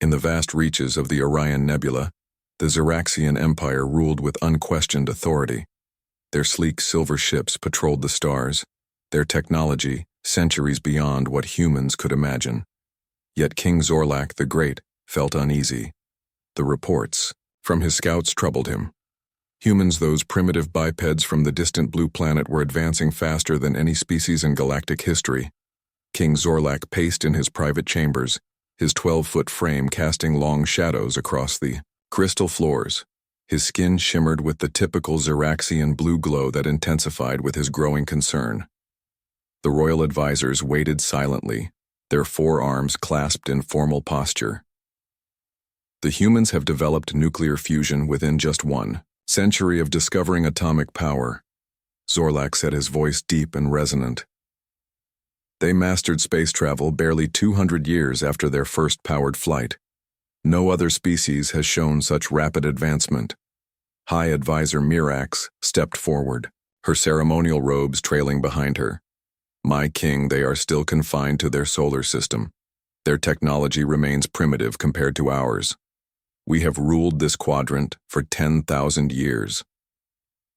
In the vast reaches of the Orion Nebula, the Xeraxian Empire ruled with unquestioned authority. Their sleek silver ships patrolled the stars, their technology centuries beyond what humans could imagine. Yet King Zorlak the Great felt uneasy. The reports from his scouts troubled him. Humans, those primitive bipeds from the distant blue planet, were advancing faster than any species in galactic history. King Zorlak paced in his private chambers, his 12-foot frame casting long shadows across the crystal floors. His skin shimmered with the typical Xeraxian blue glow that intensified with his growing concern. The royal advisors waited silently, their forearms clasped in formal posture. The humans have developed nuclear fusion within just 1 century of discovering atomic power. Zorlak said, his voice deep and resonant. They mastered space travel barely 200 years after their first powered flight. No other species has shown such rapid advancement. High Advisor Mirax stepped forward, her ceremonial robes trailing behind her. My king, they are still confined to their solar system. Their technology remains primitive compared to ours. We have ruled this quadrant for 10,000 years.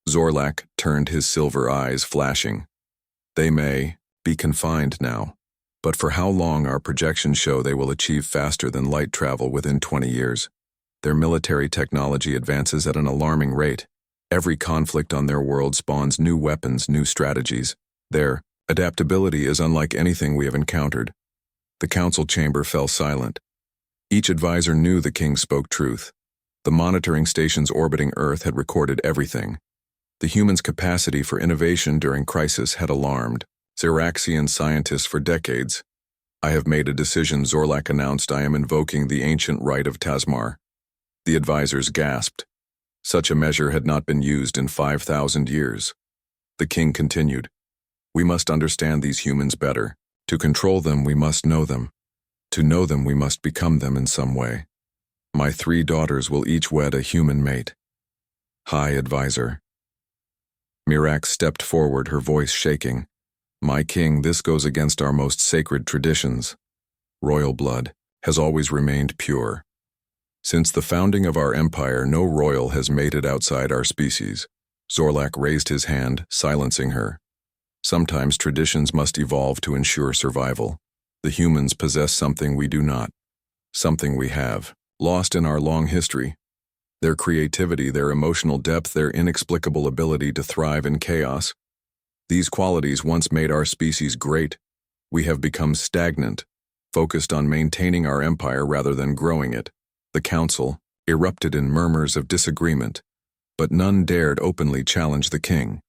Zorlak turned, his silver eyes flashing. They may be confined now, but for how long? Our projections show they will achieve faster than light travel within 20 years. Their military technology advances at an alarming rate. Every conflict on their world spawns new weapons, new strategies. Their adaptability is unlike anything we have encountered. The council chamber fell silent. Each advisor knew the king spoke truth. The monitoring stations orbiting Earth had recorded everything. The humans' capacity for innovation during crisis had alarmed Xeraxian scientists for decades. I have made a decision, Zorlak announced. I am invoking the ancient right of Tasmar. The advisors gasped. Such a measure had not been used in 5,000 years. The king continued. We must understand these humans better. To control them, we must know them. To know them, we must become them in some way. My 3 daughters will each wed a human mate. High Advisor. Mirax stepped forward, her voice shaking. My king, this goes against our most sacred traditions. Royal blood has always remained pure. Since the founding of our empire, no royal has mated outside our species. Zorlak raised his hand, silencing her. Sometimes traditions must evolve to ensure survival. The humans possess something we do not, something we have lost in our long history. Their creativity, their emotional depth, their inexplicable ability to thrive in chaos. These qualities once made our species great. We have become stagnant, focused on maintaining our empire rather than growing it. The council erupted in murmurs of disagreement, but none dared openly challenge the king.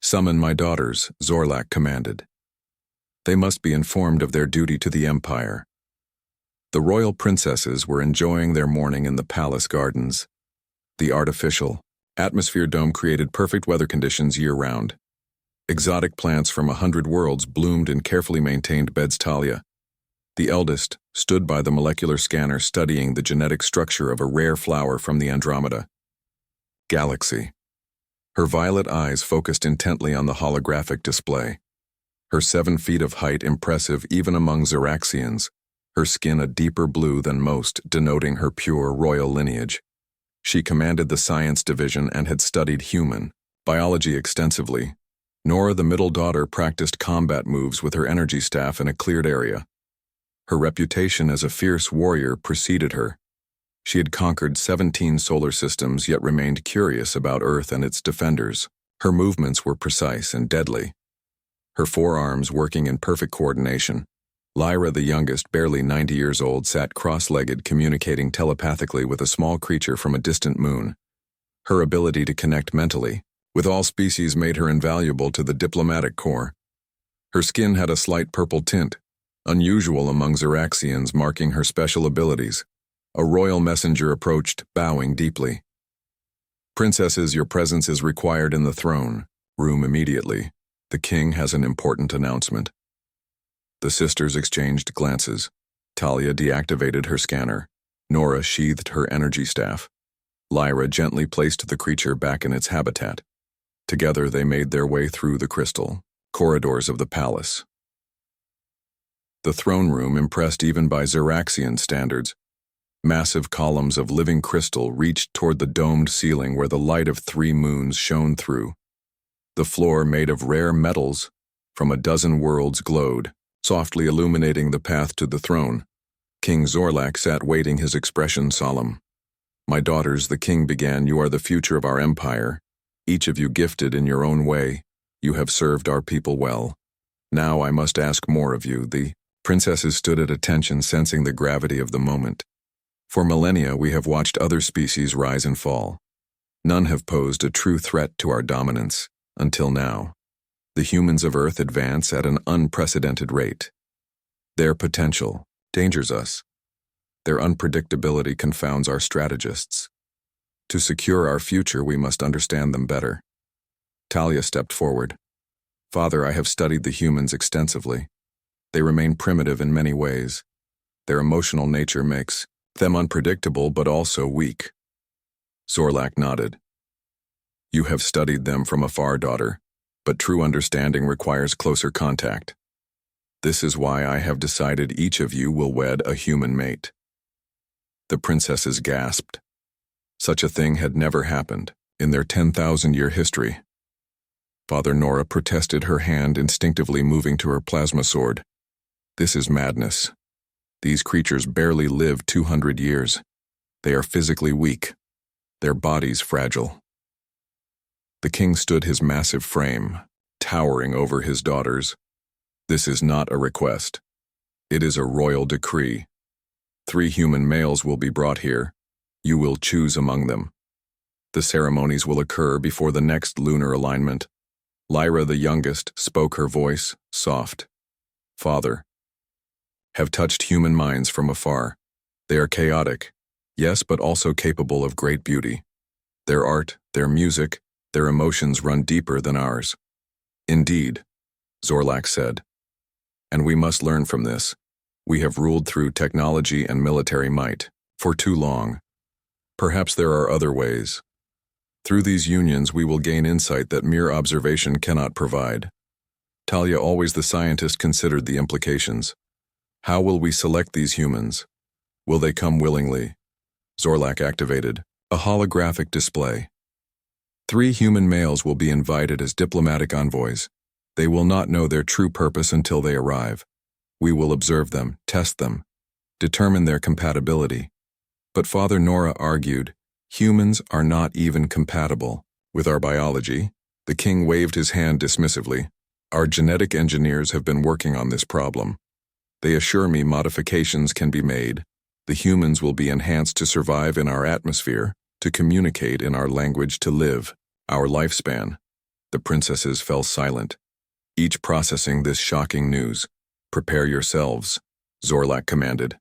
Summon my daughters, Zorlak commanded. They must be informed of their duty to the empire. The royal princesses were enjoying their morning in the palace gardens. The artificial atmosphere dome created perfect weather conditions year-round. Exotic plants from 100 worlds bloomed in carefully maintained beds. Talia, the eldest, stood by the molecular scanner studying the genetic structure of a rare flower from the Andromeda galaxy. Her violet eyes focused intently on the holographic display. Her 7 feet of height impressive even among Xeraxians, her skin a deeper blue than most, denoting her pure royal lineage. She commanded the science division and had studied human biology extensively. Nora, the middle daughter, practiced combat moves with her energy staff in a cleared area. Her reputation as a fierce warrior preceded her. She had conquered 17 solar systems, yet remained curious about Earth and its defenders. Her movements were precise and deadly, her forearms working in perfect coordination. Lyra, the youngest, barely 90 years old, sat cross-legged, communicating telepathically with a small creature from a distant moon. Her ability to connect mentally with all species made her invaluable to the diplomatic corps. Her skin had a slight purple tint, unusual among Xeraxians, marking her special abilities. A royal messenger approached, bowing deeply. Princesses, your presence is required in the throne room immediately. The king has an important announcement. The sisters exchanged glances. Talia deactivated her scanner. Nora sheathed her energy staff. Lyra gently placed the creature back in its habitat. Together they made their way through the crystal corridors of the palace. The throne room, impressed even by Xeraxian standards, Massive columns of living crystal reached toward the domed ceiling where the light of 3 moons shone through. The floor, made of rare metals from a dozen worlds, glowed, softly illuminating the path to the throne. King Zorlak sat waiting, his expression solemn. "My daughters," the king began, "you are the future of our empire. Each of you gifted in your own way. You have served our people well. Now I must ask more of you." The princesses stood at attention, sensing the gravity of the moment. For millennia we have watched other species rise and fall. None have posed a true threat to our dominance, until now. The humans of Earth advance at an unprecedented rate. Their potential dangers us. Their unpredictability confounds our strategists. To secure our future, we must understand them better. Talia stepped forward. "Father, I have studied the humans extensively. They remain primitive in many ways. Their emotional nature makes them unpredictable but also weak." Zorlak nodded. "You have studied them from afar, daughter, but true understanding requires closer contact. This is why I have decided each of you will wed a human mate." The princesses gasped. Such a thing had never happened in their 10,000-year history. Father Nora protested, her hand instinctively moving to her plasma sword. "This is madness. These creatures barely live 200 years. They are physically weak, their bodies fragile." The king stood, his massive frame towering over his daughters. "This is not a request. It is a royal decree. 3 human males will be brought here. You will choose among them. The ceremonies will occur before the next lunar alignment." Lyra, the youngest, spoke, her voice soft. "Father, have touched human minds from afar. They are chaotic, yes, but also capable of great beauty. Their art, their music, their emotions run deeper than ours." "Indeed," Zorlak said. "And we must learn from this. We have ruled through technology and military might for too long. Perhaps there are other ways. Through these unions we will gain insight that mere observation cannot provide." Talia, always the scientist, considered the implications. "How will we select these humans? Will they come willingly?" Zorlak activated a holographic display. 3 human males will be invited as diplomatic envoys. They will not know their true purpose until they arrive. We will observe them, test them, determine their compatibility. But Father Nora argued, "Humans are not even compatible with our biology." The king waved his hand dismissively. "Our genetic engineers have been working on this problem. They assure me modifications can be made. The humans will be enhanced to survive in our atmosphere, to communicate in our language, to live our lifespan." The princesses fell silent, each processing this shocking news. "Prepare yourselves," Zorlak commanded.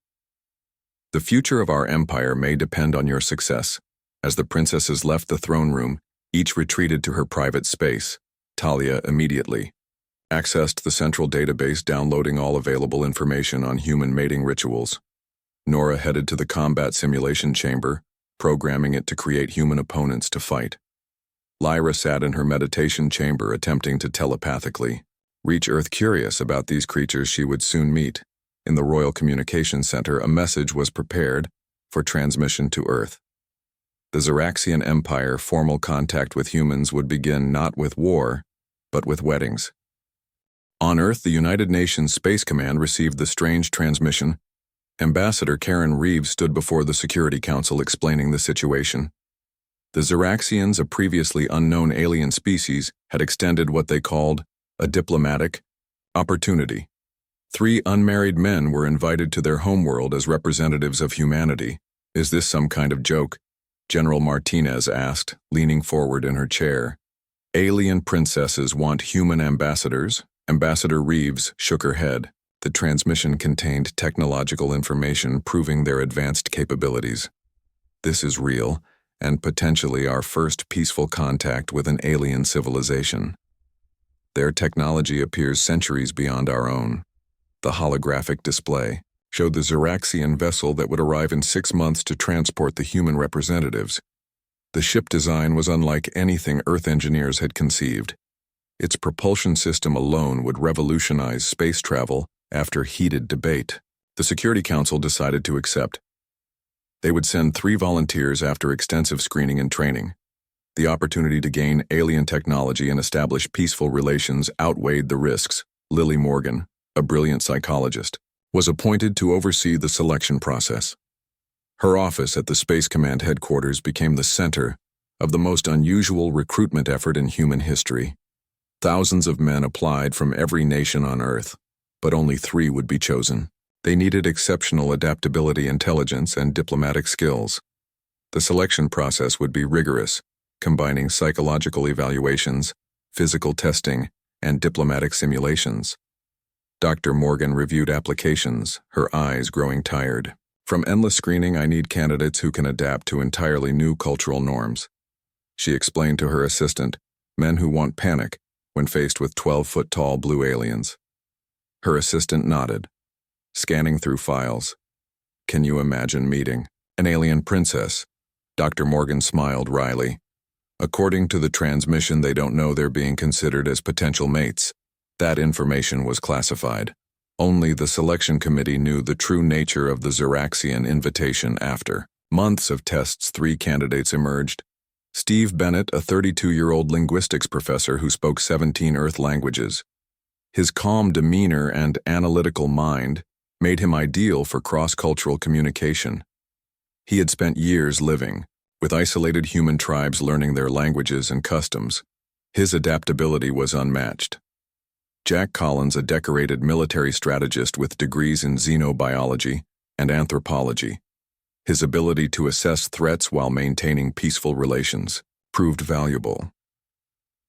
"The future of our empire may depend on your success." As the princesses left the throne room, each retreated to her private space. Talia immediately accessed the central database, downloading all available information on human mating rituals. Nora headed to the combat simulation chamber, programming it to create human opponents to fight. Lyra sat in her meditation chamber, attempting to telepathically reach Earth, curious about these creatures she would soon meet. In the Royal Communication Center, a message was prepared for transmission to Earth. The Zeraxian Empire formal contact with humans would begin not with war, but with weddings. On Earth, the United Nations Space Command received the strange transmission. Ambassador Karen Reeves stood before the Security Council explaining the situation. The Zeraxians, a previously unknown alien species, had extended what they called a diplomatic opportunity. 3 unmarried men were invited to their homeworld as representatives of humanity. "Is this some kind of joke?" General Martinez asked, leaning forward in her chair. "Alien princesses want human ambassadors?" Ambassador Reeves shook her head. The transmission contained technological information proving their advanced capabilities. "This is real, and potentially our first peaceful contact with an alien civilization. Their technology appears centuries beyond our own." The holographic display showed the Zeraxian vessel that would arrive in 6 months to transport the human representatives. The ship design was unlike anything Earth engineers had conceived. Its propulsion system alone would revolutionize space travel. After heated debate, the Security Council decided to accept They would send 3 volunteers after extensive screening and training. The opportunity to gain alien technology and establish peaceful relations outweighed the risks. Lily Morgan, a brilliant psychologist, was appointed to oversee the selection process. Her office at the Space Command headquarters became the center of the most unusual recruitment effort in human history. Thousands of men applied from every nation on Earth, but only 3 would be chosen. They needed exceptional adaptability, intelligence, and diplomatic skills. The selection process would be rigorous, combining psychological evaluations, physical testing, and diplomatic simulations. Dr. Morgan reviewed applications, her eyes growing tired. From endless screening, I need candidates who can adapt to entirely new cultural norms. She explained to her assistant, men who won't panic when faced with 12-foot-tall blue aliens. Her assistant nodded, scanning through files. Can you imagine meeting an alien princess? Dr. Morgan smiled wryly. According to the transmission, they don't know they're being considered as potential mates. That information was classified. Only the selection committee knew the true nature of the Xeraxian invitation. After months of tests, 3 candidates emerged. Steve Bennett, a 32-year-old linguistics professor who spoke 17 Earth languages. His calm demeanor and analytical mind made him ideal for cross-cultural communication. He had spent years living with isolated human tribes, learning their languages and customs. His adaptability was unmatched. Jack Collins, a decorated military strategist with degrees in xenobiology and anthropology. His ability to assess threats while maintaining peaceful relations proved valuable.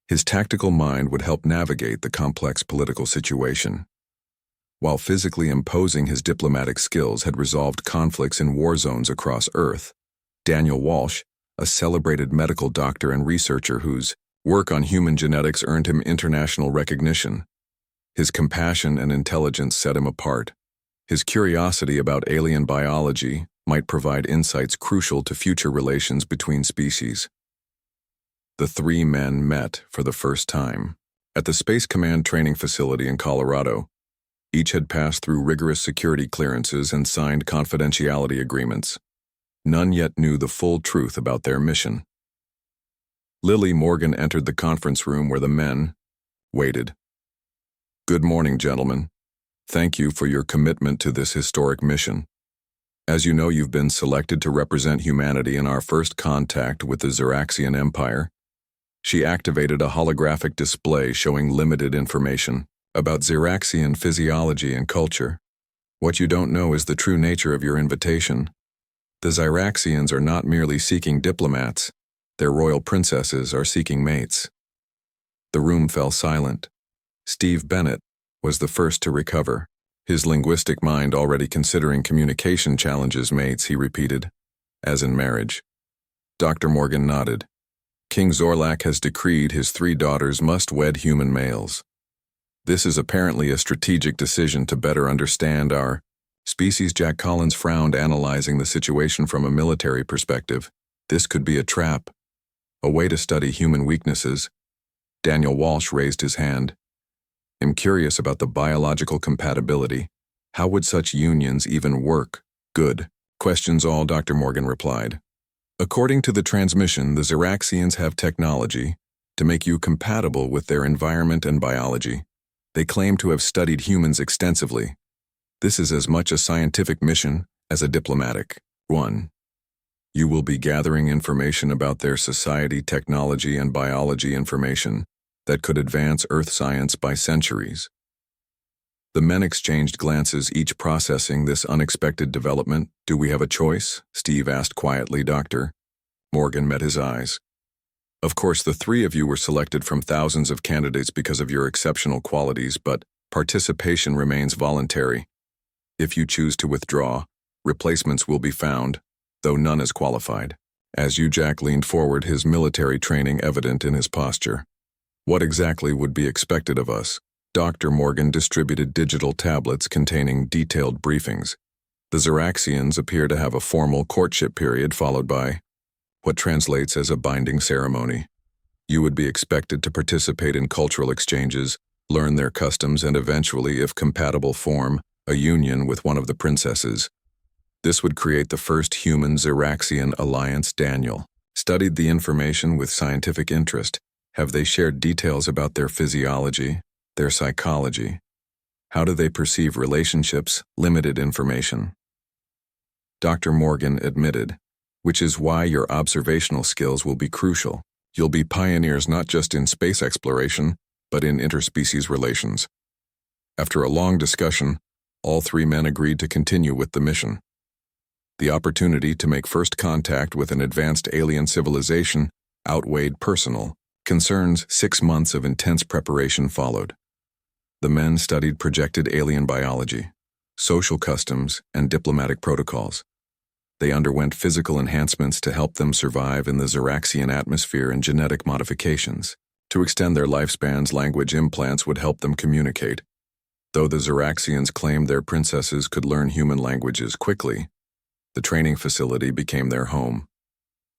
His tactical mind would help navigate the complex political situation, while physically imposing his diplomatic skills had resolved conflicts in war zones across Earth. Daniel Walsh, a celebrated medical doctor and researcher whose work on human genetics earned him international recognition. His compassion and intelligence set him apart. His curiosity about alien biology might provide insights crucial to future relations between species. The 3 men met for the first time at the Space Command training facility in Colorado. Each had passed through rigorous security clearances and signed confidentiality agreements. None yet knew the full truth about their mission. Lily Morgan entered the conference room where the men waited. Good morning, gentlemen. Thank you for your commitment to this historic mission. As you know, you've been selected to represent humanity in our first contact with the Xeraxian Empire. She activated a holographic display showing limited information about Xeraxian physiology and culture. What you don't know is the true nature of your invitation. The Xeraxians are not merely seeking diplomats. Their royal princesses are seeking mates. The room fell silent. Steve Bennett was the first to recover. His linguistic mind already considering communication challenges. Mates, he repeated, as in marriage. Dr. Morgan nodded. King Zorlak has decreed his 3 daughters must wed human males. This is apparently a strategic decision to better understand our species. Jack Collins frowned, analyzing the situation from a military perspective. This could be a trap, a way to study human weaknesses. Daniel Walsh raised his hand. I'm curious about the biological compatibility. How would such unions even work? Good questions all, Dr. Morgan replied. According to the transmission, the Xeraxians have technology to make you compatible with their environment and biology. They claim to have studied humans extensively. This is as much a scientific mission as a diplomatic one. You will be gathering information about their society, technology, and biology information that could advance Earth science by centuries. The men exchanged glances, each processing this unexpected development. Do we have a choice? Steve asked quietly. Dr. Morgan met his eyes. Of course, the 3 of you were selected from thousands of candidates because of your exceptional qualities, but participation remains voluntary. If you choose to withdraw, replacements will be found, though none is qualified. As Jack leaned forward, his military training evident in his posture. What exactly would be expected of us? Dr. Morgan distributed digital tablets containing detailed briefings. The Xeraxians appear to have a formal courtship period followed by what translates as a binding ceremony. You would be expected to participate in cultural exchanges, learn their customs, and eventually, if compatible, form a union with one of the princesses. This would create the first human-Xeraxian alliance. Daniel studied the information with scientific interest. Have they shared details about their physiology, their psychology? How do they perceive relationships? Limited information. Dr. Morgan admitted, which is why your observational skills will be crucial. You'll be pioneers not just in space exploration, but in interspecies relations. After a long discussion, all three men agreed to continue with the mission. The opportunity to make first contact with an advanced alien civilization outweighed personal concerns. 6 months of intense preparation followed. The men studied projected alien biology, social customs, and diplomatic protocols. They underwent physical enhancements to help them survive in the Xeraxian atmosphere and genetic modifications. To extend their lifespans, language implants would help them communicate. Though the Xeraxians claimed their princesses could learn human languages quickly, the training facility became their home.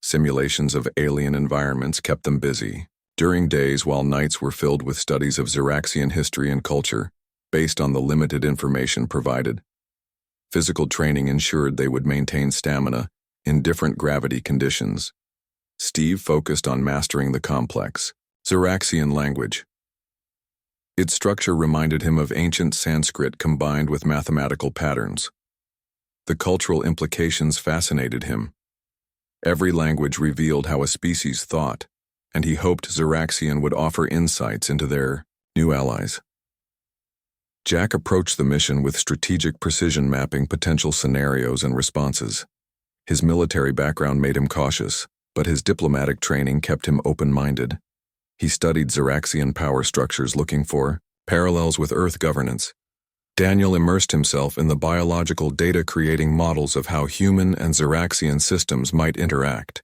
Simulations of alien environments kept them busy. During days while nights were filled with studies of Xeraxian history and culture, based on the limited information provided. Physical training ensured they would maintain stamina in different gravity conditions. Steve focused on mastering the complex Xeraxian language. Its structure reminded him of ancient Sanskrit combined with mathematical patterns. The cultural implications fascinated him. Every language revealed how a species thought, and he hoped Xeraxian would offer insights into their new allies. Jack approached the mission with strategic precision, mapping potential scenarios and responses. His military background made him cautious, but his diplomatic training kept him open-minded. He studied Xeraxian power structures, looking for parallels with Earth governance. Daniel immersed himself in the biological data, creating models of how human and Xeraxian systems might interact.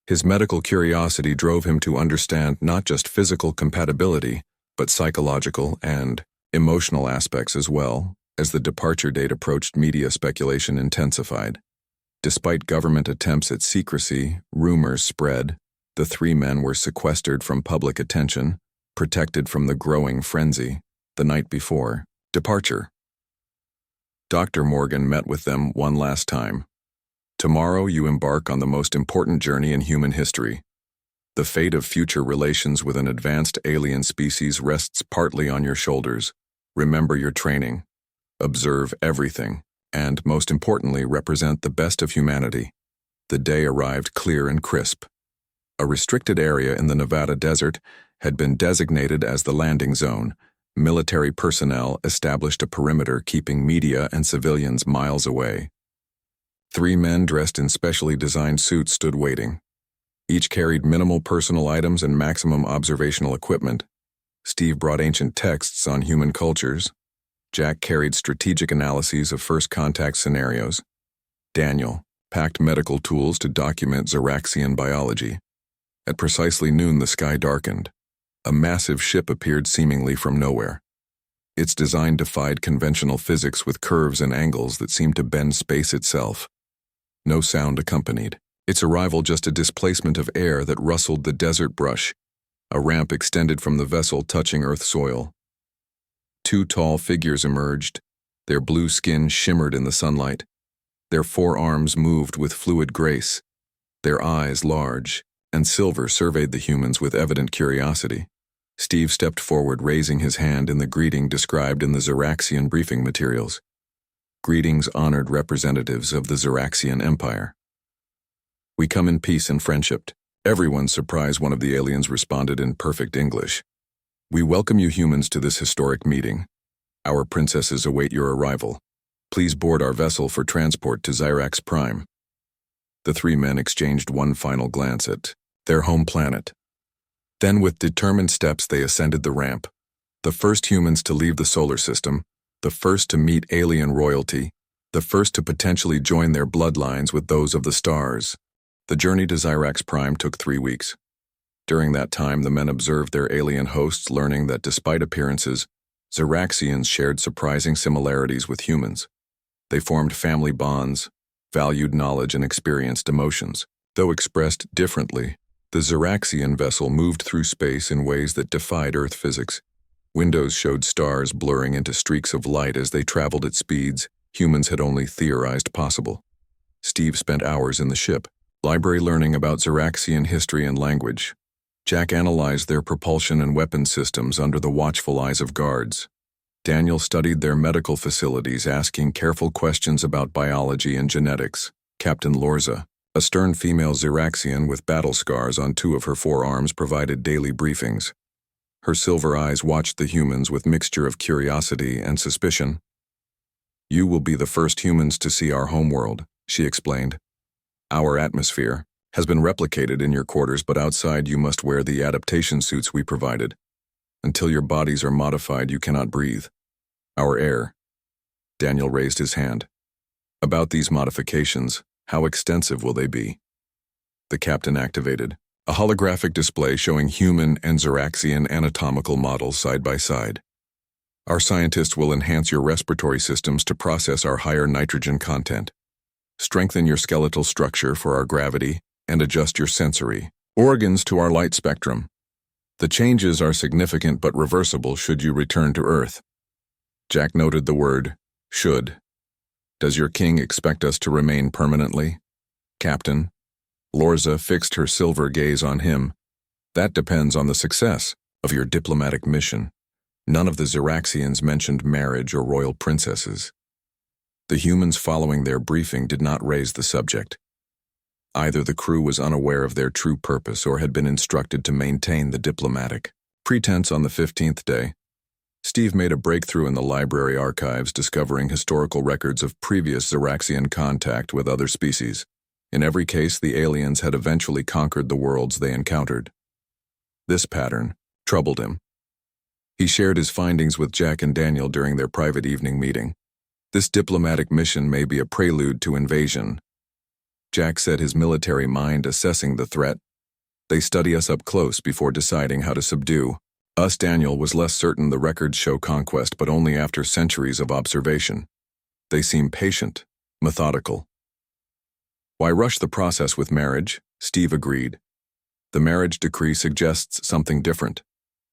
His medical curiosity drove him to understand not just physical compatibility, but psychological and emotional aspects as well. As the departure date approached, media speculation intensified. Despite government attempts at secrecy, rumors spread. The three men were sequestered from public attention, protected from the growing frenzy. The night before departure, Dr. Morgan met with them one last time. Tomorrow you embark on the most important journey in human history. The fate of future relations with an advanced alien species rests partly on your shoulders. Remember your training, observe everything, and, most importantly, represent the best of humanity. The day arrived clear and crisp. A restricted area in the Nevada desert had been designated as the landing zone. Military personnel established a perimeter, keeping media and civilians miles away. 3 men dressed in specially designed suits stood waiting. Each carried minimal personal items and maximum observational equipment. Steve brought ancient texts on human cultures. Jack carried strategic analyses of first contact scenarios. Daniel packed medical tools to document Xeraxian biology. At precisely noon, the sky darkened. A massive ship appeared seemingly from nowhere. Its design defied conventional physics with curves and angles that seemed to bend space itself. No sound accompanied. Its arrival just a displacement of air that rustled the desert brush. A ramp extended from the vessel, touching Earth soil. 2 tall figures emerged. Their blue skin shimmered in the sunlight. Their forearms moved with fluid grace. Their eyes, large and silver, surveyed the humans with evident curiosity. Steve stepped forward, raising his hand in the greeting described in the Xeraxian briefing materials. Greetings, honored representatives of the Xeraxian Empire. We come in peace and friendship. Everyone's surprised, one of the aliens responded in perfect English. We welcome you humans to this historic meeting. Our princesses await your arrival. Please board our vessel for transport to Xyrax Prime. The 3 men exchanged one final glance at their home planet. Then, with determined steps, they ascended the ramp. The first humans to leave the solar system, the first to meet alien royalty, the first to potentially join their bloodlines with those of the stars. The journey to Xyrax Prime took 3 weeks. During that time, the men observed their alien hosts, learning that despite appearances, Xeraxians shared surprising similarities with humans. They formed family bonds, valued knowledge, and experienced emotions. Though expressed differently, the Xeraxian vessel moved through space in ways that defied Earth physics. Windows showed stars blurring into streaks of light as they traveled at speeds humans had only theorized possible. Steve spent hours in the ship, library learning about Xeraxian history and language. Jack analyzed their propulsion and weapon systems under the watchful eyes of guards. Daniel studied their medical facilities, asking careful questions about biology and genetics. Captain Lorza, a stern female Xeraxian with battle scars on 2 of her forearms, provided daily briefings. Her silver eyes watched the humans with mixture of curiosity and suspicion. "You will be the first humans to see our homeworld," she explained. "Our atmosphere has been replicated in your quarters, but outside you must wear the adaptation suits we provided. Until your bodies are modified, you cannot breathe. Our air." Daniel raised his hand. "About these modifications, how extensive will they be?" The captain activated a holographic display showing human and Xeraxian anatomical models side by side. "Our scientists will enhance your respiratory systems to process our higher nitrogen content, strengthen your skeletal structure for our gravity, and adjust your sensory organs to our light spectrum. The changes are significant but reversible should you return to Earth." Jack noted the word, "should." "Does your king expect us to remain permanently?" "Captain." Lorza fixed her silver gaze on him. "That depends on the success of your diplomatic mission." None of the Xeraxians mentioned marriage or royal princesses. The humans following their briefing did not raise the subject. Either the crew was unaware of their true purpose or had been instructed to maintain the diplomatic pretense. On the 15th day, Steve made a breakthrough in the library archives, discovering historical records of previous Xeraxian contact with other species. In every case, the aliens had eventually conquered the worlds they encountered. This pattern troubled him. He shared his findings with Jack and Daniel during their private evening meeting. "This diplomatic mission may be a prelude to invasion." Jack said, his military mind assessing the threat. "They study us up close before deciding how to subdue us." Daniel was less certain. The records show conquest, but only after centuries of observation. "They seem patient, methodical." "Why rush the process with marriage?" Steve agreed. "The marriage decree suggests something different.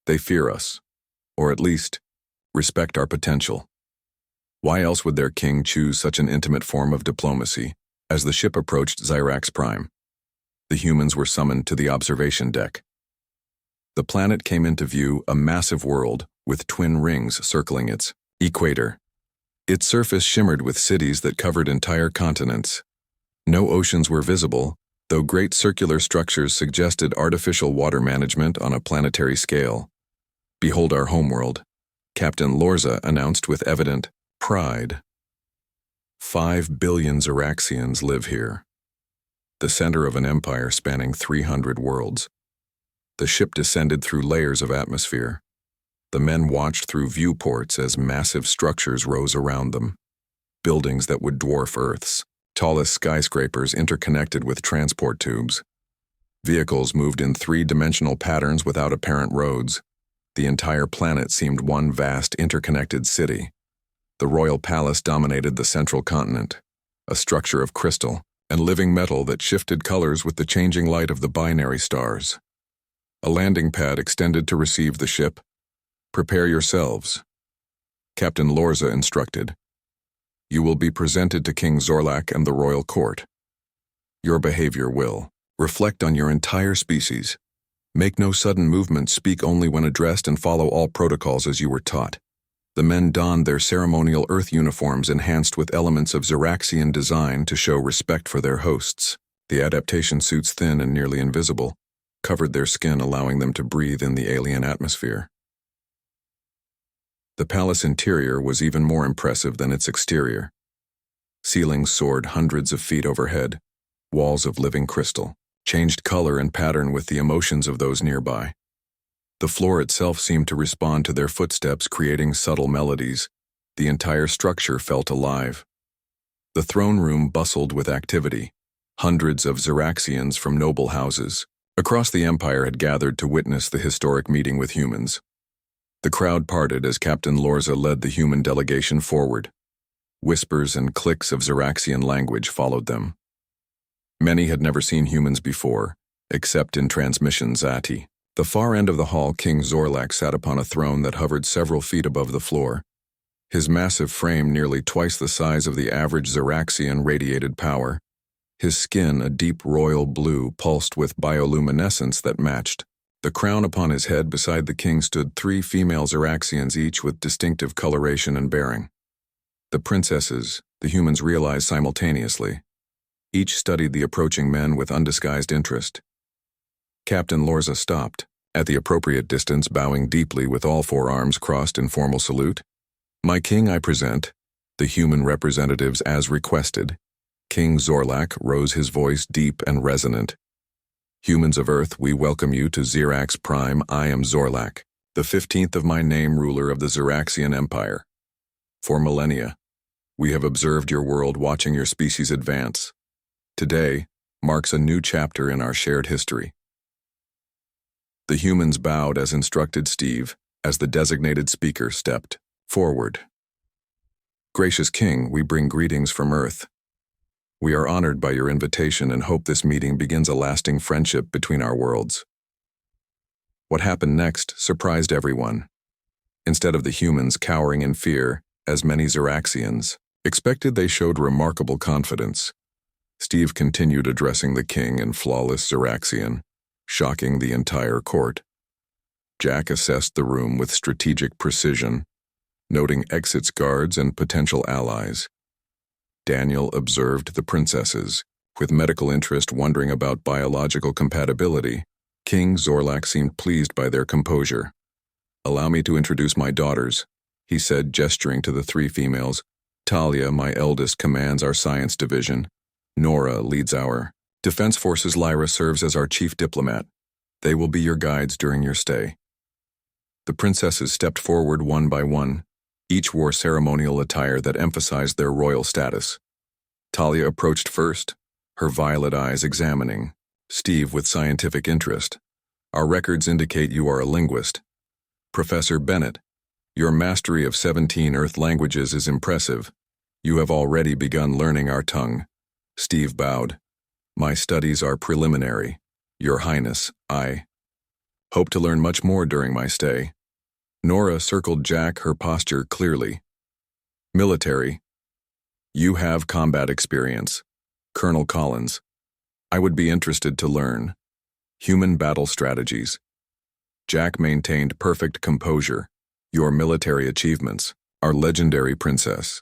They fear us, or at least respect our potential. Why else would their king choose such an intimate form of diplomacy?" As the ship approached Xyrax Prime, the humans were summoned to the observation deck. The planet came into view, a massive world with twin rings circling its equator. Its surface shimmered with cities that covered entire continents. No oceans were visible, though great circular structures suggested artificial water management on a planetary scale. "Behold our homeworld," Captain Lorza announced with evident pride. 5 billion Xeraxians live here, the center of an empire spanning 300 worlds. The ship descended through layers of atmosphere. The men watched through viewports as massive structures rose around them, buildings that would dwarf Earth's tallest skyscrapers interconnected with transport tubes. Vehicles moved in 3-dimensional patterns without apparent roads. The entire planet seemed one vast interconnected city. The royal palace dominated the central continent, a structure of crystal and living metal that shifted colors with the changing light of the binary stars. A landing pad extended to receive the ship. "Prepare yourselves," Captain Lorza instructed. "You will be presented to King Zorlak and the royal court. Your behavior will reflect on your entire species. Make no sudden movements, speak only when addressed, and follow all protocols as you were taught." The men donned their ceremonial Earth uniforms enhanced with elements of Xeraxian design to show respect for their hosts. The adaptation suits, thin and nearly invisible, covered their skin, allowing them to breathe in the alien atmosphere. The palace interior was even more impressive than its exterior. Ceilings soared hundreds of feet overhead. Walls of living crystal changed color and pattern with the emotions of those nearby. The floor itself seemed to respond to their footsteps, creating subtle melodies. The entire structure felt alive. The throne room bustled with activity. Hundreds of Xeraxians from noble houses across the empire had gathered to witness the historic meeting with humans. The crowd parted as Captain Lorza led the human delegation forward. Whispers and clicks of Xeraxian language followed them. Many had never seen humans before, except in transmissions at the far end of the hall. King Zorlak sat upon a throne that hovered several feet above the floor. His massive frame nearly twice the size of the average Zeraxian radiated power. His skin a deep royal blue pulsed with bioluminescence that matched. The crown upon his head beside the king stood 3 female Zeraxians, each with distinctive coloration and bearing. The princesses, the humans realized simultaneously. Each studied the approaching men with undisguised interest. Captain Lorza stopped, at the appropriate distance, bowing deeply with all 4 arms crossed in formal salute. "My king, I present the human representatives as requested." King Zorlak rose, his voice deep and resonant. "Humans of Earth, we welcome you to Zirax Prime. I am Zorlak, the 15th of my name, ruler of the Ziraxian Empire. For millennia, we have observed your world, watching your species advance. Today marks a new chapter in our shared history." The humans bowed as instructed Steve, as the designated speaker stepped forward. "Gracious King, we bring greetings from Earth. We are honored by your invitation and hope this meeting begins a lasting friendship between our worlds." What happened next surprised everyone. Instead of the humans cowering in fear, as many Zeraxians expected, they showed remarkable confidence. Steve continued addressing the king in flawless Zeraxian, shocking the entire court. Jack assessed the room with strategic precision, noting exits, guards, and potential allies. Daniel observed the princesses, with medical interest, wondering about biological compatibility. King Zorlak seemed pleased by their composure. "Allow me to introduce my daughters," he said, gesturing to the 3 females. "Talia, my eldest, commands our science division. Nora leads our defense forces. Lyra serves as our chief diplomat. They will be your guides during your stay." The princesses stepped forward one by one. Each wore ceremonial attire that emphasized their royal status. Talia approached first, her violet eyes examining Steve with scientific interest. "Our records indicate you are a linguist. Professor Bennett, your mastery of 17 Earth languages is impressive. You have already begun learning our tongue." Steve bowed. "My studies are preliminary. Your Highness, I hope to learn much more during my stay." Nora circled Jack, her posture clearly. "Military. You have combat experience. Colonel Collins. I would be interested to learn human battle strategies." Jack maintained perfect composure. "Your military achievements are legendary, Princess.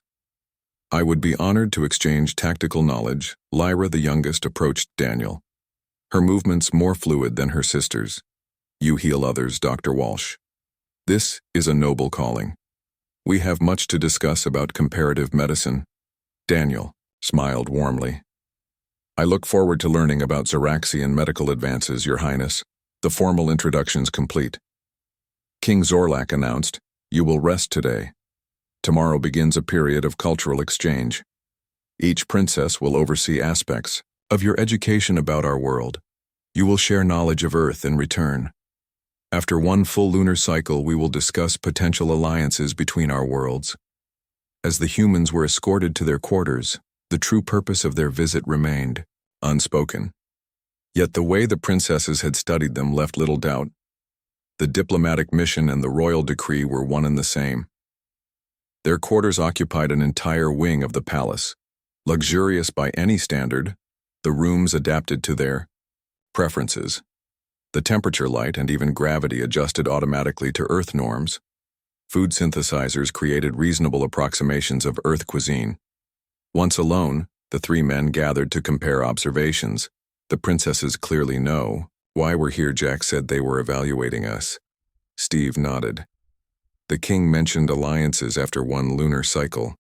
I would be honored to exchange tactical knowledge." Lyra, the youngest, approached Daniel, her movements more fluid than her sisters. "You heal others, Dr. Walsh. This is a noble calling. We have much to discuss about comparative medicine." Daniel smiled warmly. "I look forward to learning about Zeraxian medical advances, Your Highness." The formal introductions complete, King Zorlak announced, "You will rest today. Tomorrow begins a period of cultural exchange. Each princess will oversee aspects of your education about our world. You will share knowledge of Earth in return. After 1 full lunar cycle, we will discuss potential alliances between our worlds." As the humans were escorted to their quarters, the true purpose of their visit remained unspoken. Yet the way the princesses had studied them left little doubt. The diplomatic mission and the royal decree were one and the same. Their quarters occupied an entire wing of the palace. Luxurious by any standard, the rooms adapted to their preferences. The temperature, light, and even gravity adjusted automatically to Earth norms. Food synthesizers created reasonable approximations of Earth cuisine. Once alone, the 3 men gathered to compare observations. "The princesses clearly know why we're here." Jack said. "They were evaluating us." Steve nodded. "The king mentioned alliances after 1 lunar cycle.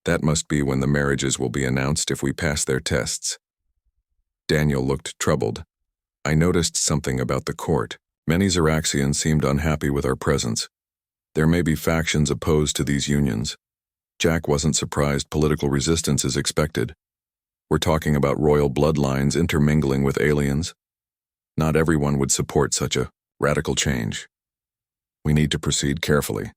That must be when the marriages will be announced if we pass their tests." Daniel looked troubled. "I noticed something about the court. Many Zeraxians seemed unhappy with our presence. There may be factions opposed to these unions." Jack wasn't surprised. Political resistance is expected. We're talking about royal bloodlines intermingling with aliens. Not everyone would support such a radical change. "We need to proceed carefully,"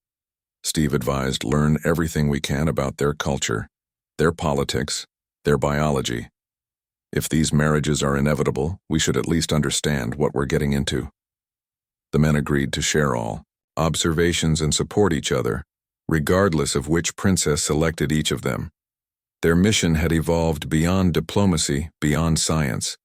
Steve advised. "Learn everything we can about their culture, their politics, their biology. If these marriages are inevitable, we should at least understand what we're getting into." The men agreed to share all observations and support each other. regardless of which princess selected each of them. Their mission had evolved beyond diplomacy, beyond science.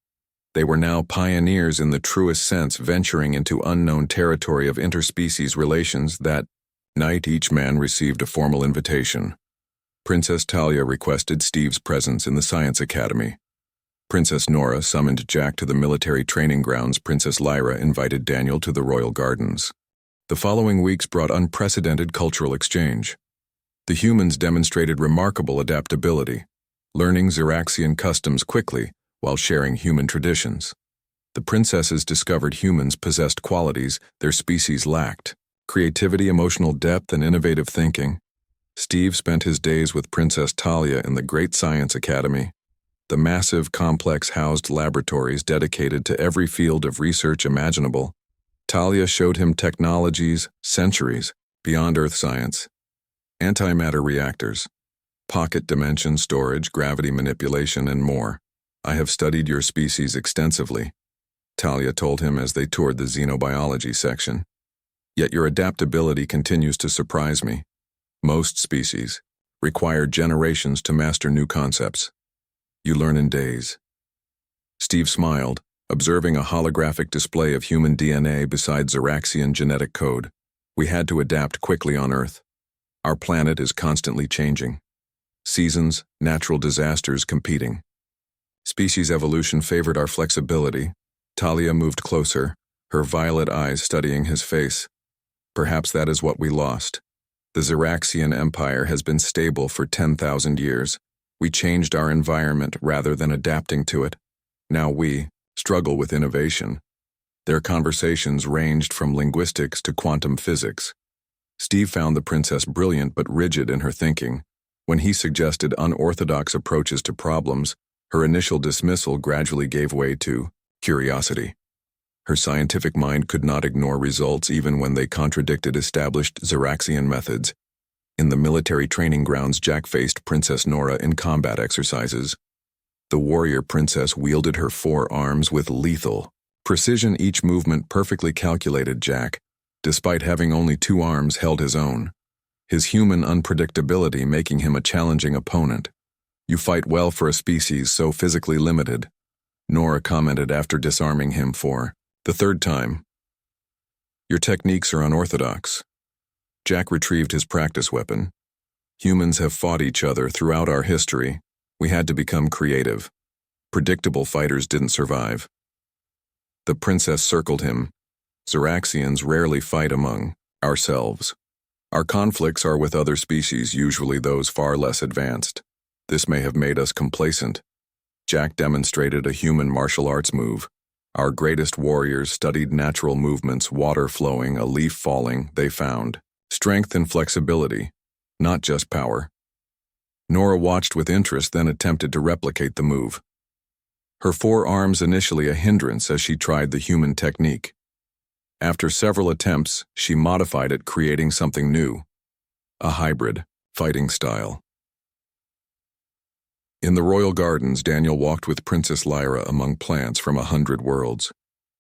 They were now pioneers in the truest sense, venturing into unknown territory of interspecies relations. That night, each man received a formal invitation. Princess Talia requested Steve's presence in the Science Academy. Princess Nora summoned Jack to the military training grounds. Princess Lyra invited Daniel to the royal gardens. The following weeks brought unprecedented cultural exchange. The humans demonstrated remarkable adaptability, learning Xeraxian customs quickly while sharing human traditions. The princesses discovered humans possessed qualities their species lacked: creativity, emotional depth, and innovative thinking. Steve spent his days with Princess Talia in the Great Science Academy. The massive complex housed laboratories dedicated to every field of research imaginable. Talia showed him technologies centuries beyond Earth science. Antimatter reactors, pocket dimension storage, gravity manipulation, and more. I have studied your species extensively, Talia told him as they toured the xenobiology section. Yet your adaptability continues to surprise me. Most species require generations to master new concepts. You learn in days. Steve smiled, observing a holographic display of human DNA beside Xeraxian genetic code. We had to adapt quickly on Earth. Our planet is constantly changing. Seasons, natural disasters competing. Species evolution favored our flexibility. Talia moved closer, her violet eyes studying his face. Perhaps that is what we lost. The Xeraxian Empire has been stable for 10,000 years. We changed our environment rather than adapting to it. Now we struggle with innovation. Their conversations ranged from linguistics to quantum physics. Steve found the princess brilliant but rigid in her thinking. When he suggested unorthodox approaches to problems, her initial dismissal gradually gave way to curiosity. Her scientific mind could not ignore results even when they contradicted established Xeraxian methods. In the military training grounds, Jack faced Princess Nora in combat exercises. The warrior princess wielded her 4 arms with lethal precision, each movement perfectly calculated. Jack, despite having only 2 arms, held his own, his human unpredictability making him a challenging opponent. You fight well for a species so physically limited, Nora commented after disarming him for the 3rd time. Your techniques are unorthodox. Jack retrieved his practice weapon. Humans have fought each other throughout our history. We had to become creative. Predictable fighters didn't survive. The princess circled him. Xeraxians rarely fight among ourselves. Our conflicts are with other species, usually those far less advanced. This may have made us complacent. Jack demonstrated a human martial arts move. Our greatest warriors studied natural movements, water flowing, a leaf falling. They found strength and flexibility, not just power. Nora watched with interest, then attempted to replicate the move. Her 4 arms initially a hindrance as she tried the human technique. After several attempts, she modified it, creating something new, a hybrid fighting style. In the royal gardens, Daniel walked with Princess Lyra among plants from 100 worlds.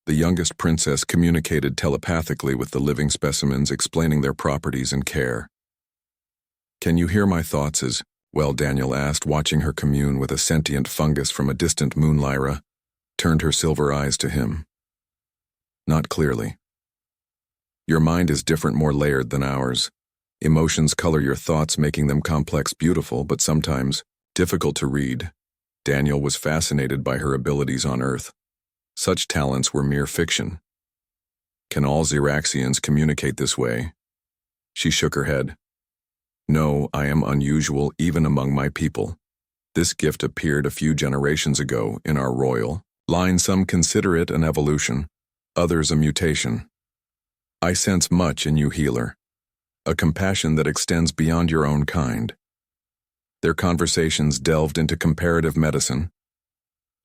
The youngest princess communicated telepathically with the living specimens, explaining their properties and care. Can you hear my thoughts as well? Daniel asked, watching her commune with a sentient fungus from a distant moon. Lyra turned her silver eyes to him. Not clearly. Your mind is different, more layered than ours. Emotions color your thoughts, making them complex, beautiful, but sometimes difficult to read. Daniel was fascinated by her abilities on Earth. Such talents were mere fiction. Can all Xeraxians communicate this way? She shook her head. No, I am unusual even among my people. This gift appeared a few generations ago in our royal line. Some consider it an evolution, others a mutation. I sense much in you, healer, a compassion that extends beyond your own kind. Their conversations delved into comparative medicine.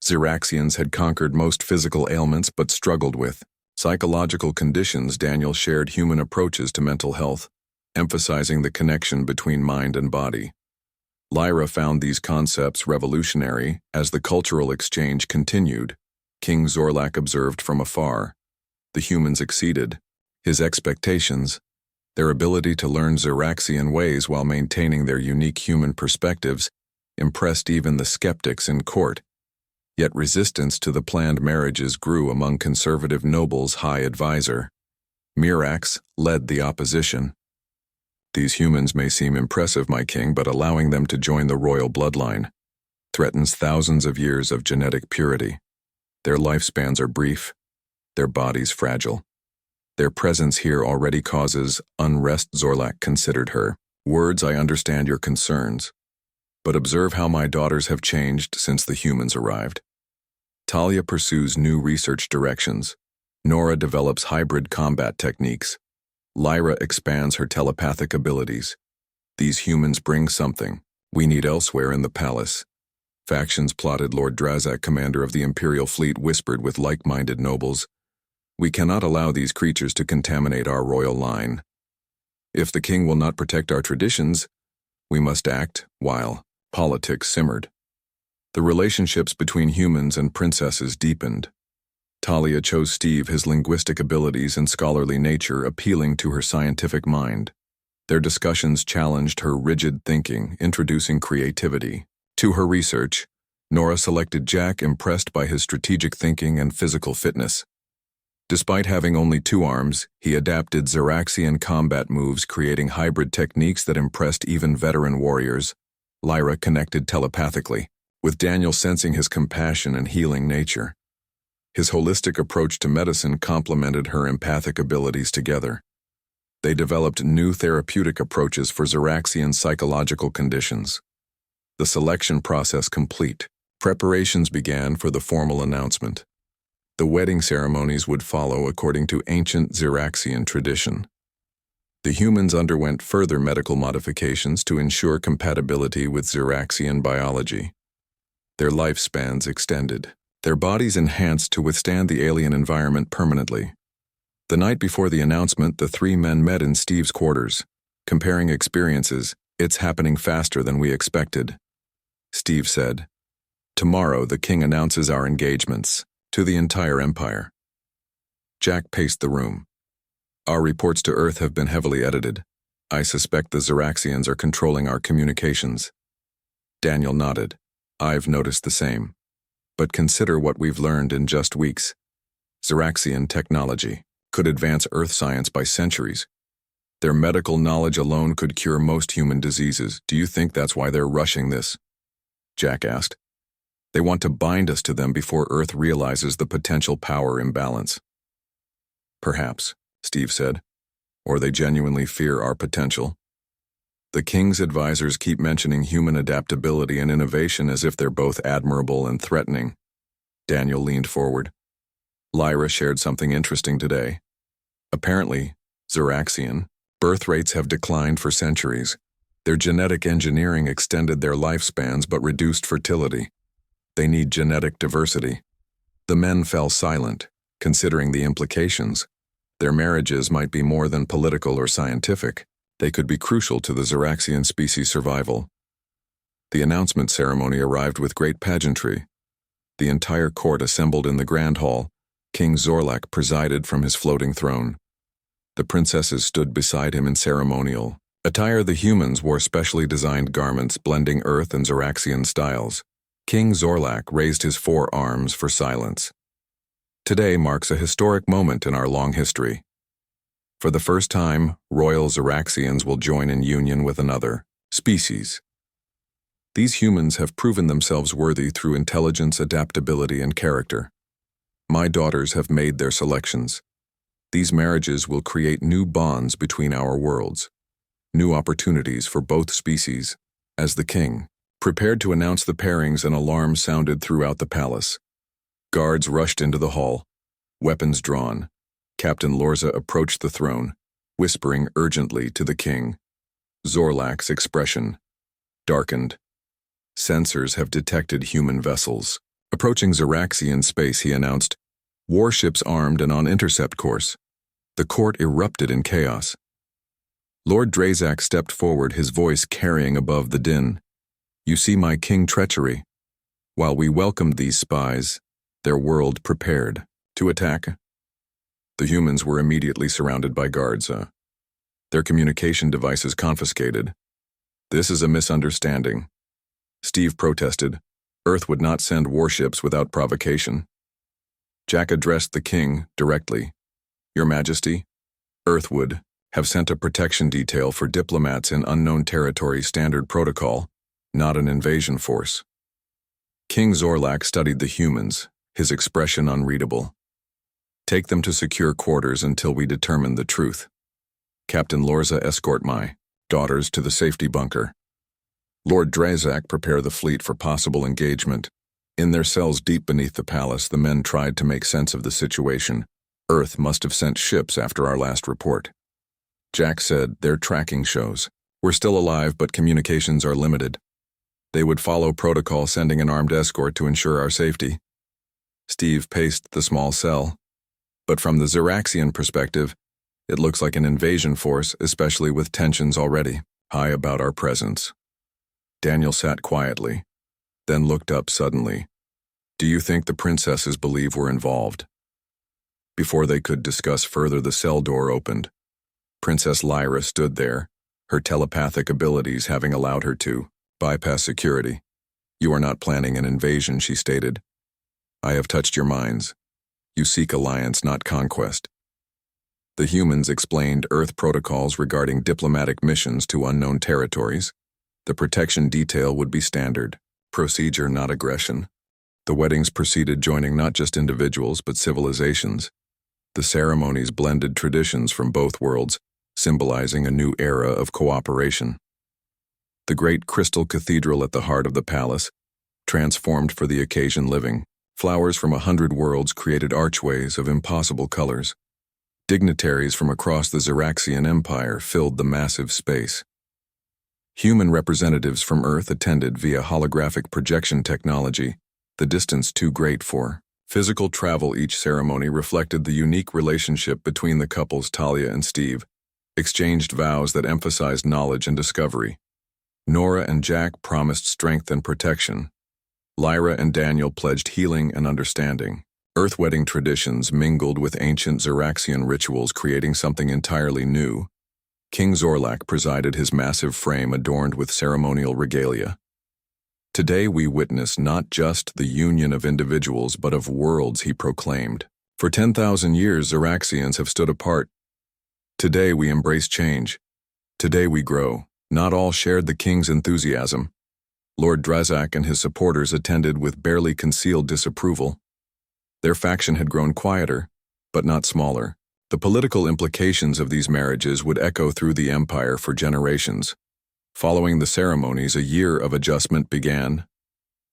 Xeraxians had conquered most physical ailments but struggled with psychological conditions. Daniel shared human approaches to mental health, emphasizing the connection between mind and body. Lyra found these concepts revolutionary as the cultural exchange continued. King Zorlak observed from afar. The humans exceeded his expectations. Their ability to learn Xeraxian ways while maintaining their unique human perspectives impressed even the skeptics in court. Yet resistance to the planned marriages grew among conservative nobles' high advisor. Mirax led the opposition. These humans may seem impressive, my king, but allowing them to join the royal bloodline threatens thousands of years of genetic purity. Their lifespans are brief, their bodies fragile. Their presence here already causes unrest. Zorlak considered her. Words, I understand your concerns, but observe how my daughters have changed since the humans arrived. Talia pursues new research directions. Nora develops hybrid combat techniques. Lyra expands her telepathic abilities. These humans bring something we need elsewhere in the palace. Factions plotted. Lord Drazak, commander of the Imperial fleet, whispered with like-minded nobles. We cannot allow these creatures to contaminate our royal line. If the king will not protect our traditions, we must act. While politics simmered, the relationships between humans and princesses deepened. Talia chose Steve, his linguistic abilities and scholarly nature appealing to her scientific mind. Their discussions challenged her rigid thinking, introducing creativity. To her research, Nora selected Jack, impressed by his strategic thinking and physical fitness. Despite having only 2 arms, he adapted Xeraxian combat moves, creating hybrid techniques that impressed even veteran warriors. Lyra connected telepathically, with Daniel sensing his compassion and healing nature. His holistic approach to medicine complemented her empathic abilities together. They developed new therapeutic approaches for Xeraxian psychological conditions. The selection process complete, preparations began for the formal announcement. The wedding ceremonies would follow according to ancient Xeraxian tradition. The humans underwent further medical modifications to ensure compatibility with Xeraxian biology. Their lifespans extended, their bodies enhanced to withstand the alien environment permanently. The night before the announcement, the 3 men met in Steve's quarters. Comparing experiences, it's happening faster than we expected. Steve said, tomorrow the king announces our engagements to the entire empire. Jack paced the room. Our reports to Earth have been heavily edited. I suspect the Xeraxians are controlling our communications. Daniel nodded. I've noticed the same. But consider what we've learned in just weeks. Xeraxian technology could advance Earth science by centuries. Their medical knowledge alone could cure most human diseases. Do you think that's why they're rushing this? Jack asked. They want to bind us to them before Earth realizes the potential power imbalance. Perhaps, Steve said. Or they genuinely fear our potential. The king's advisors keep mentioning human adaptability and innovation as if they're both admirable and threatening. Daniel leaned forward. Lyra shared something interesting today. Apparently, Xeraxian birth rates have declined for centuries. Their genetic engineering extended their lifespans but reduced fertility. They need genetic diversity. The men fell silent, considering the implications. Their marriages might be more than political or scientific. They could be crucial to the Xeraxian species' survival. The announcement ceremony arrived with great pageantry. The entire court assembled in the grand hall. King Zorlak presided from his floating throne. The princesses stood beside him in ceremonial attire. The humans wore specially designed garments blending Earth and Xeraxian styles. King Zorlak raised his 4 arms for silence. Today marks a historic moment in our long history. For the first time, royal Xeraxians will join in union with another species. These humans have proven themselves worthy through intelligence, adaptability, and character. My daughters have made their selections. These marriages will create new bonds between our worlds, new opportunities for both species. As the king prepared to announce the pairings, an alarm sounded throughout the palace. Guards rushed into the hall, weapons drawn. Captain Lorza approached the throne, whispering urgently to the king. Zorlak's expression darkened. Sensors have detected human vessels approaching Xeraxian space, he announced. Warships armed and on intercept course. The court erupted in chaos. Lord Drazak stepped forward, his voice carrying above the din. You see my king treachery. While we welcomed these spies, their world prepared to attack. The humans were immediately surrounded by guards. Their communication devices confiscated. This is a misunderstanding. Steve protested. Earth would not send warships without provocation. Jack addressed the king directly. Your Majesty, Earth would have sent a protection detail for diplomats in unknown territory standard protocol, not an invasion force. King Zorlak studied the humans, his expression unreadable. Take them to secure quarters until we determine the truth. Captain Lorza escort my daughters to the safety bunker. Lord Drazak prepare the fleet for possible engagement. In their cells deep beneath the palace, the men tried to make sense of the situation. Earth must have sent ships after our last report. Jack said, their tracking shows. We're still alive, but communications are limited. They would follow protocol, sending an armed escort to ensure our safety. Steve paced the small cell. But from the Xeraxian perspective, it looks like an invasion force, especially with tensions already high about our presence. Daniel sat quietly, then looked up suddenly. Do you think the princesses believe we're involved? Before they could discuss further, the cell door opened. Princess Lyra stood there, her telepathic abilities having allowed her to bypass security. You are not planning an invasion, she stated. I have touched your minds. You seek alliance, not conquest. The humans explained Earth protocols regarding diplomatic missions to unknown territories. The protection detail would be standard procedure, not aggression. The weddings proceeded, joining not just individuals but civilizations. The ceremonies blended traditions from both worlds, symbolizing a new era of cooperation. The great crystal cathedral at the heart of the palace, transformed for the occasion living. Flowers from 100 worlds created archways of impossible colors. Dignitaries from across the Xeraxian Empire filled the massive space. Human representatives from Earth attended via holographic projection technology, the distance too great for physical travel. Each ceremony reflected the unique relationship between the couples. Talia and Steve exchanged vows that emphasized knowledge and discovery. Nora and Jack promised strength and protection. Lyra and Daniel pledged healing and understanding. Earth wedding traditions mingled with ancient Xeraxian rituals, creating something entirely new. King Zorlak presided, his massive frame adorned with ceremonial regalia. Today we witness not just the union of individuals but of worlds, he proclaimed. For 10,000 years Xeraxians have stood apart. Today we embrace change. Today we grow. Not all shared the king's enthusiasm. Lord Drazak and his supporters attended with barely concealed disapproval. Their faction had grown quieter, but not smaller. The political implications of these marriages would echo through the empire for generations. Following the ceremonies, a year of adjustment began.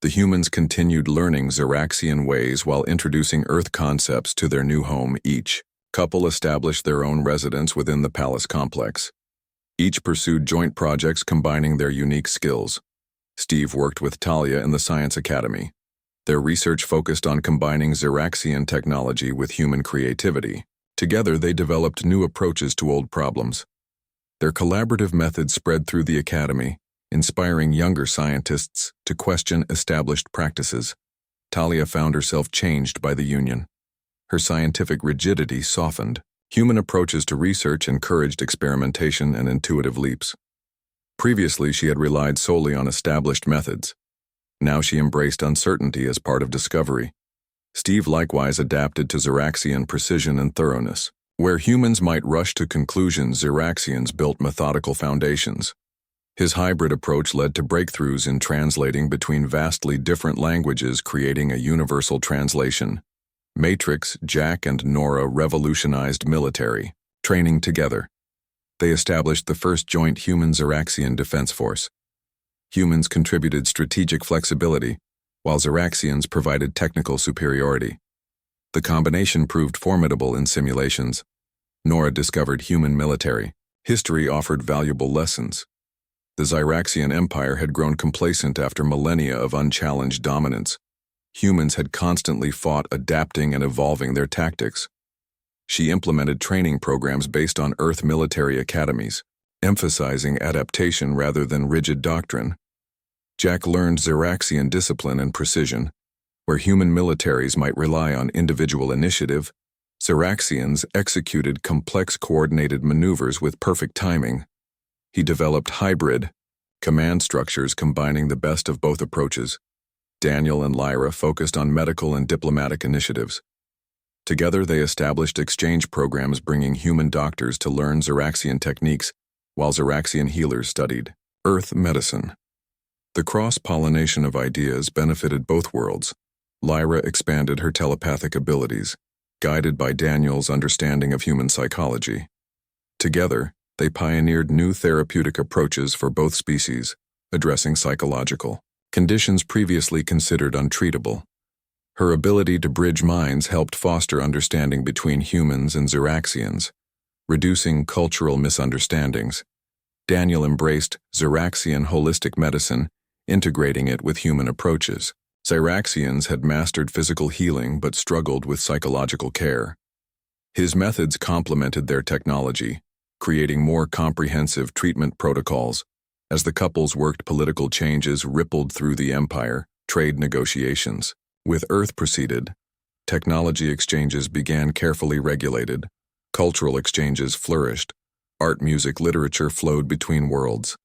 The humans continued learning Xeraxian ways while introducing Earth concepts to their new home. Each couple established their own residence within the palace complex. Each pursued joint projects combining their unique skills. Steve worked with Talia in the Science Academy. Their research focused on combining Xeraxian technology with human creativity. Together, they developed new approaches to old problems. Their collaborative methods spread through the academy, inspiring younger scientists to question established practices. Talia found herself changed by the union. Her scientific rigidity softened. Human approaches to research encouraged experimentation and intuitive leaps. Previously, she had relied solely on established methods. Now she embraced uncertainty as part of discovery. Steve likewise adapted to Xeraxian precision and thoroughness. Where humans might rush to conclusions, Xeraxians built methodical foundations. His hybrid approach led to breakthroughs in translating between vastly different languages, creating a universal translation. Matrix, Jack, and Nora revolutionized military training together. They established the first joint human-Xeraxian defense force. Humans contributed strategic flexibility, while Xeraxians provided technical superiority. The combination proved formidable in simulations. Nora discovered human military. History offered valuable lessons. The Xeraxian Empire had grown complacent after millennia of unchallenged dominance. Humans had constantly fought, adapting and evolving their tactics. She implemented training programs based on Earth military academies, emphasizing adaptation rather than rigid doctrine. Jack learned Xeraxian discipline and precision, where human militaries might rely on individual initiative. Zeraxians executed complex coordinated maneuvers with perfect timing. He developed hybrid command structures combining the best of both approaches. Daniel and Lyra focused on medical and diplomatic initiatives. Together, they established exchange programs bringing human doctors to learn Zeraxian techniques, while Zeraxian healers studied Earth medicine. The cross-pollination of ideas benefited both worlds. Lyra expanded her telepathic abilities, guided by Daniel's understanding of human psychology. Together, they pioneered new therapeutic approaches for both species, addressing psychological conditions previously considered untreatable. Her ability to bridge minds helped foster understanding between humans and Zeraxians, reducing cultural misunderstandings. Daniel embraced Zeraxian holistic medicine, integrating it with human approaches. Zeraxians had mastered physical healing but struggled with psychological care. His methods complemented their technology, creating more comprehensive treatment protocols. As the couples worked, political changes rippled through the empire, trade negotiations. With Earth proceeded, technology exchanges began carefully regulated, cultural exchanges flourished, art, music, literature flowed between worlds.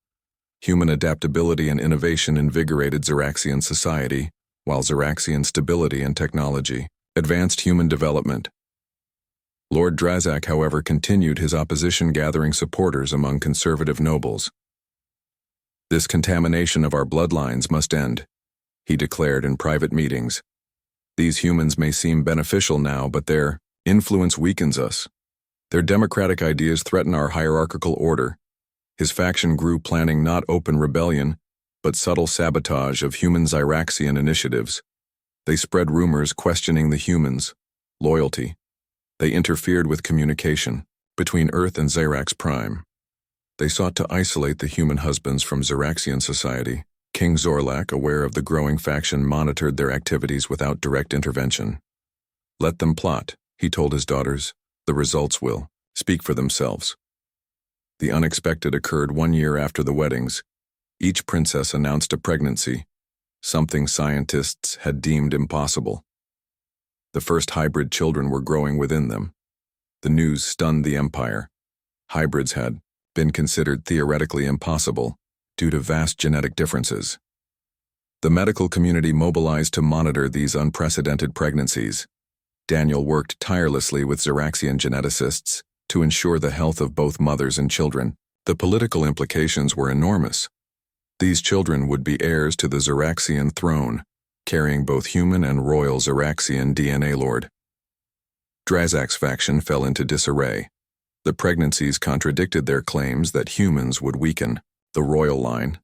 Human adaptability and innovation invigorated Zeraxian society, while Zeraxian stability and technology advanced human development. Lord Drazak, however, continued his opposition, gathering supporters among conservative nobles. "This contamination of our bloodlines must end," he declared in private meetings. "These humans may seem beneficial now, but their influence weakens us. Their democratic ideas threaten our hierarchical order." His faction grew, planning not open rebellion, but subtle sabotage of human Zeraxian initiatives. They spread rumors questioning the humans' loyalty. They interfered with communication between Earth and Zerax Prime. They sought to isolate the human husbands from Zeraxian society. King Zorlak, aware of the growing faction, monitored their activities without direct intervention. "Let them plot," he told his daughters. "The results will speak for themselves." The unexpected occurred 1 year after the weddings. Each princess announced a pregnancy, something scientists had deemed impossible. The first hybrid children were growing within them. The news stunned the empire. Hybrids had been considered theoretically impossible due to vast genetic differences. The medical community mobilized to monitor these unprecedented pregnancies. Daniel worked tirelessly with Zeraxian geneticists to ensure the health of both mothers and children. The political implications were enormous. These children would be heirs to the Zeraxian throne, carrying both human and royal Zeraxian DNA. Lord Drazak's faction fell into disarray. The pregnancies contradicted their claims that humans would weaken the royal line.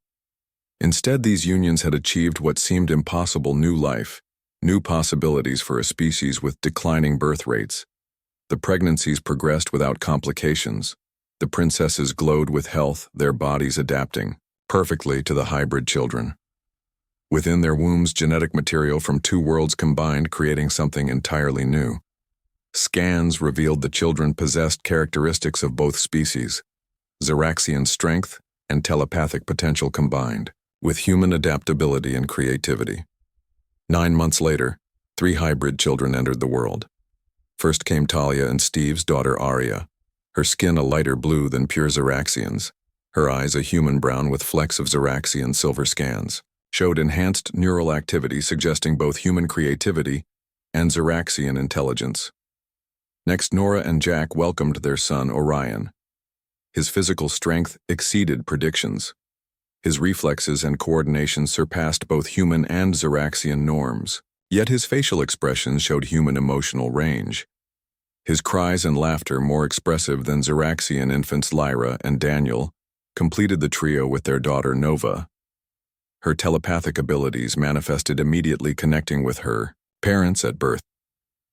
Instead, these unions had achieved what seemed impossible: new life, new possibilities for a species with declining birth rates. The pregnancies progressed without complications. The princesses glowed with health, their bodies adapting perfectly to the hybrid children. Within their wombs, genetic material from two worlds combined, creating something entirely new. Scans revealed the children possessed characteristics of both species. Zeraxian strength and telepathic potential combined, with human adaptability and creativity. 9 months later, 3 hybrid children entered the world. First came Talia and Steve's daughter Arya, her skin a lighter blue than pure Zeraxians. Her eyes, a human brown with flecks of Zeraxian silver scans, showed enhanced neural activity suggesting both human creativity and Zeraxian intelligence. Next, Nora and Jack welcomed their son Orion. His physical strength exceeded predictions. His reflexes and coordination surpassed both human and Zeraxian norms, yet his facial expressions showed human emotional range. His cries and laughter, more expressive than Zeraxian infants Lyra and Daniel, completed the trio with their daughter Nova. Her telepathic abilities manifested immediately, connecting with her parents at birth.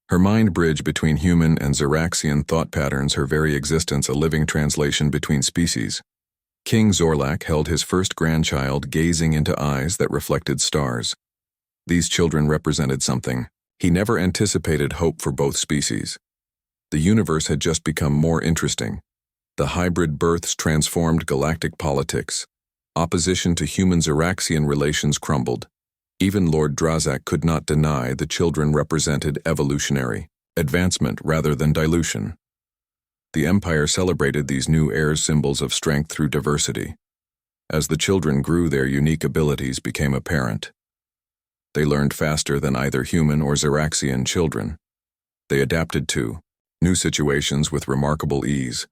Her mind bridged between human and Zeraxian thought patterns, her very existence a living translation between species. King Zorlak held his first grandchild, gazing into eyes that reflected stars. These children represented something he never anticipated: hope for both species. The universe had just become more interesting. The hybrid births transformed galactic politics. Opposition to human-Zeraxian relations crumbled. Even Lord Drazak could not deny the children represented evolutionary advancement rather than dilution. The Empire celebrated these new heirs' symbols of strength through diversity. As the children grew, their unique abilities became apparent. They learned faster than either human or Xeraxian children. They adapted to new situations with remarkable ease.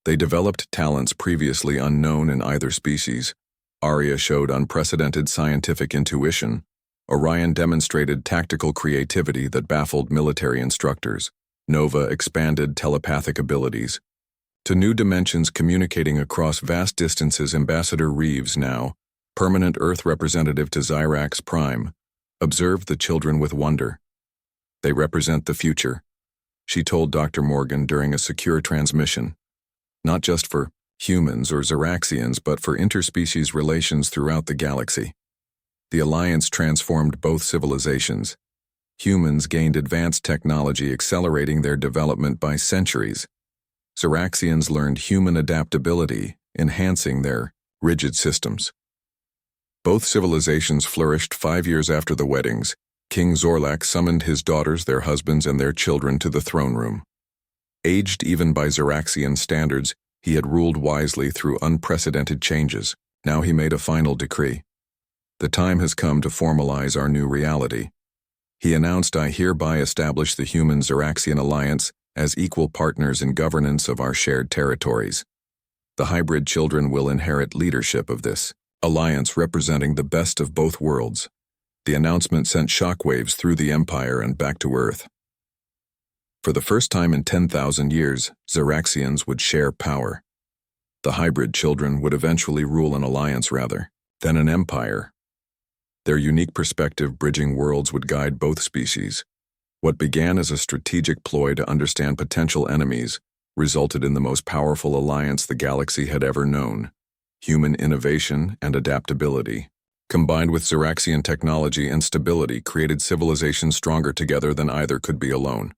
They developed talents previously unknown in either species. Arya showed unprecedented scientific intuition. Orion demonstrated tactical creativity that baffled military instructors. Nova expanded telepathic abilities. To new dimensions communicating across vast distances, Ambassador Reeves, now permanent Earth representative to Xyrax Prime, observed the children with wonder. They represent the future, she told Dr. Morgan during a secure transmission. Not just for humans or Xeraxians, but for interspecies relations throughout the galaxy. The Alliance transformed both civilizations. Humans gained advanced technology, accelerating their development by centuries. Xeraxians learned human adaptability, enhancing their rigid systems. Both civilizations flourished 5 years after the weddings. King Zorlak summoned his daughters, their husbands, and their children to the throne room. Aged even by Xeraxian standards, he had ruled wisely through unprecedented changes. Now he made a final decree. The time has come to formalize our new reality. He announced, I hereby establish the Human-Xeraxian Alliance as equal partners in governance of our shared territories. The hybrid children will inherit leadership of this alliance, representing the best of both worlds. The announcement sent shockwaves through the Empire and back to Earth. For the first time in 10,000 years, Xeraxians would share power. The hybrid children would eventually rule an alliance rather than an empire. Their unique perspective bridging worlds would guide both species. What began as a strategic ploy to understand potential enemies resulted in the most powerful alliance the galaxy had ever known. Human innovation and adaptability, combined with Xeraxian technology and stability, created civilizations stronger together than either could be alone.